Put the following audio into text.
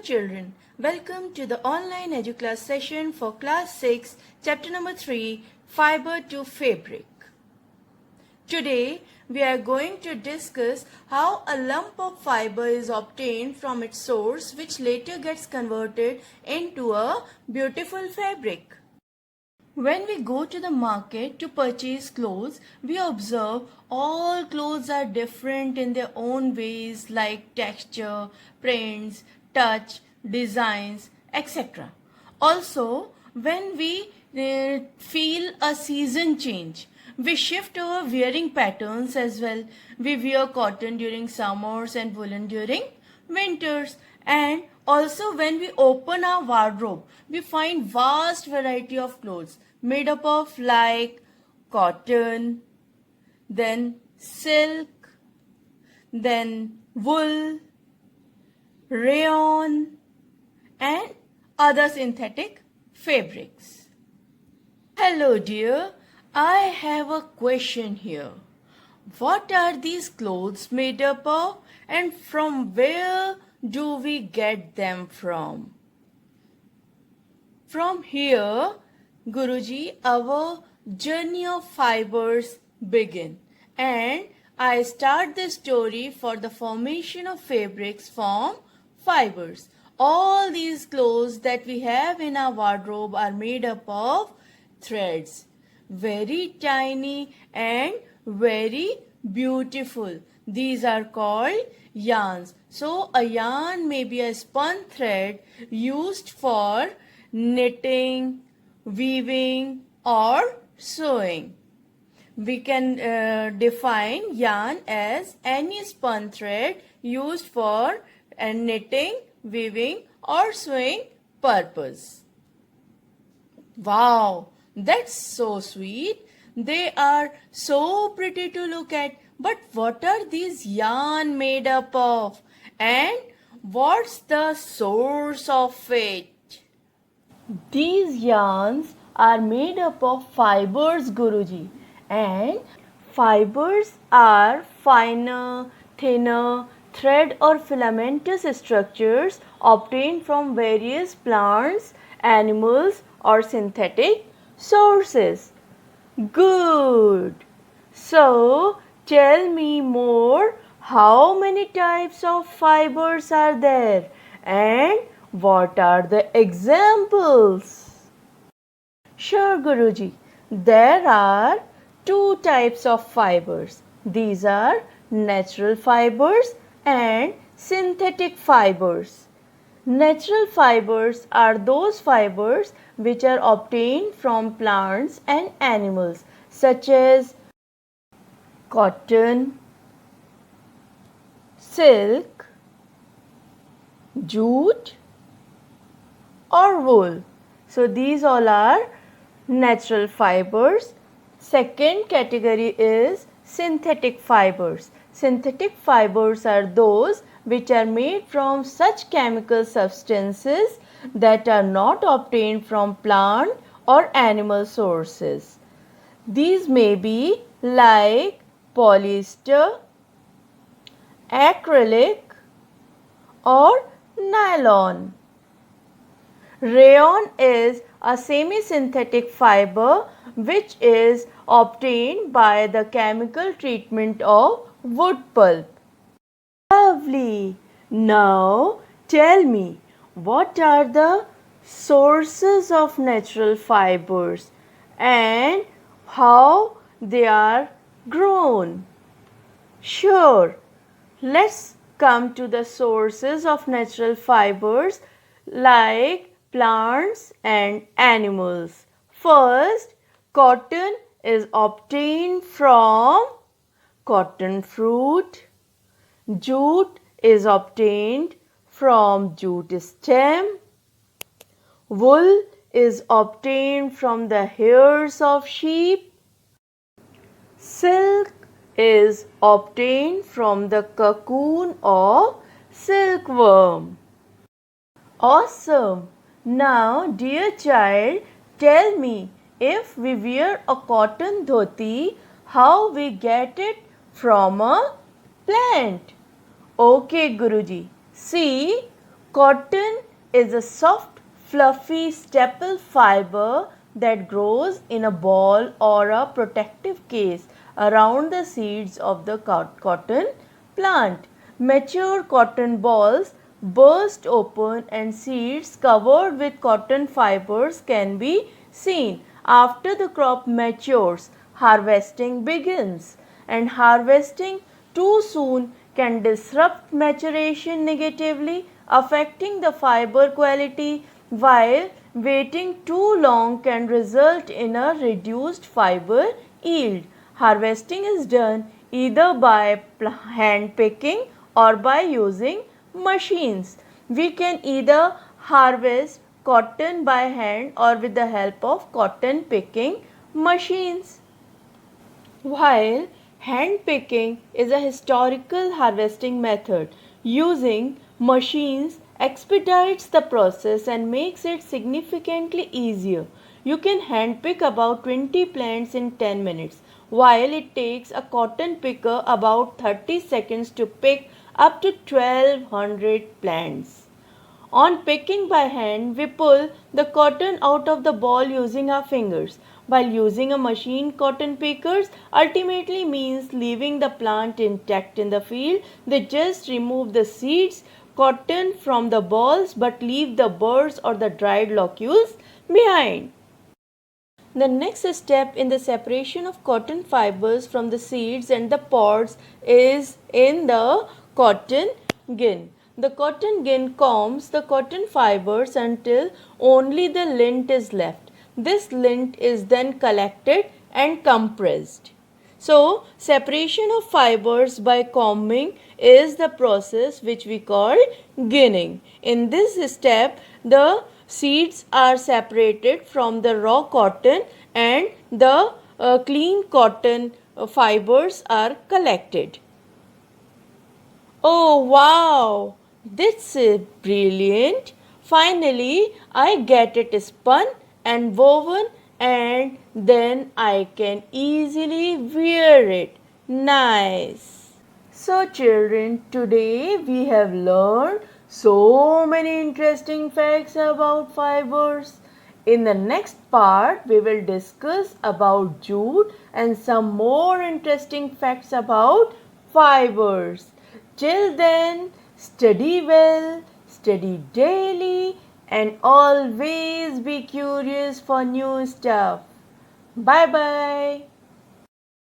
children, welcome to the online EduClass session for class 6, chapter number 3, Fiber to Fabric. Today, we are going to discuss how a lump of fiber is obtained from its source, which later gets converted into a beautiful fabric. When we go to the market to purchase clothes, we observe all clothes are different in their own ways, like texture, prints, touch, designs, etc. Also, when we feel a season change, we shift our wearing patterns as well. We wear cotton during summers and woolen during winters. And also when we open our wardrobe, we find vast variety of clothes made up of like cotton, then silk, then wool, rayon, and other synthetic fabrics. Hello dear, I have a question here. What are these clothes made up of and from where do we get them from? From here, Guruji, our journey of fibers begin, and I start the story for the formation of fabrics from fibers. All these clothes that we have in our wardrobe are made up of threads, very tiny and very beautiful. These are called yarns. So a yarn may be a spun thread used for knitting, weaving or sewing. We can define yarn as any spun thread used for knitting, weaving or sewing purpose. Wow, that's so sweet. They are so pretty to look at. But what are these yarn made up of? And what's the source of it? These yarns are made up of fibers, Guruji, and fibers are finer, thinner, thread or filamentous structures obtained from various plants, animals or synthetic sources. Good. So, tell me more, how many types of fibers are there and what are the examples? Sure, Guruji. There are two types of fibers. These are natural fibers and synthetic fibers. Natural fibers are those fibers which are obtained from plants and animals such as cotton, silk, jute or wool. So these all are natural fibers. Second category is synthetic fibers. Synthetic fibers are those which are made from such chemical substances that are not obtained from plant or animal sources. These may be like polyester, acrylic or nylon. Rayon is a semi-synthetic fiber which is obtained by the chemical treatment of wood pulp. Lovely. Now tell me, what are the sources of natural fibers and how they are grown? Sure. Let's come to the sources of natural fibers like plants and animals. First, cotton is obtained from cotton fruit. Jute is obtained from jute stem. Wool is obtained from the hairs of sheep. Silk is obtained from the cocoon of silkworm. Awesome! Now, dear child, tell me, if we wear a cotton dhoti, how we get it from a plant? Okay, Guruji. See, Cotton is a soft, fluffy staple fiber that grows in a ball or a protective case around the seeds of the cotton plant. Mature cotton balls burst open and seeds covered with cotton fibers can be seen. After the crop matures, harvesting begins, and harvesting too soon can disrupt maturation negatively, affecting the fiber quality, while waiting too long can result in a reduced fiber yield. Harvesting is done either by hand picking or by using machines. We can either harvest cotton by hand or with the help of cotton picking machines. While hand picking is a historical harvesting method, using machines expedites the process and makes it significantly easier. You can hand pick about 20 plants in 10 minutes, while it takes a cotton picker about 30 seconds to pick up to 1200 plants. On picking by hand, we pull the cotton out of the ball using our fingers, while using a machine cotton pickers ultimately means leaving the plant intact in the field. They just remove the seeds, cotton from the balls but leave the burrs or the dried locules behind. The next step in the separation of cotton fibers from the seeds and the pods is in the cotton gin. The cotton gin combs the cotton fibers until only the lint is left. This lint is then collected and compressed. So, separation of fibers by combing is the process which we call ginning. In this step, the seeds are separated from the raw cotton and the clean cotton fibers are collected. Oh wow, this is brilliant. Finally, I get it spun and woven and then I can easily wear it. Nice. So children, today we have learned so many interesting facts about fibers. In the next part, we will discuss about jute and some more interesting facts about fibers. Till then, study well, study daily, and always be curious for new stuff. Bye bye.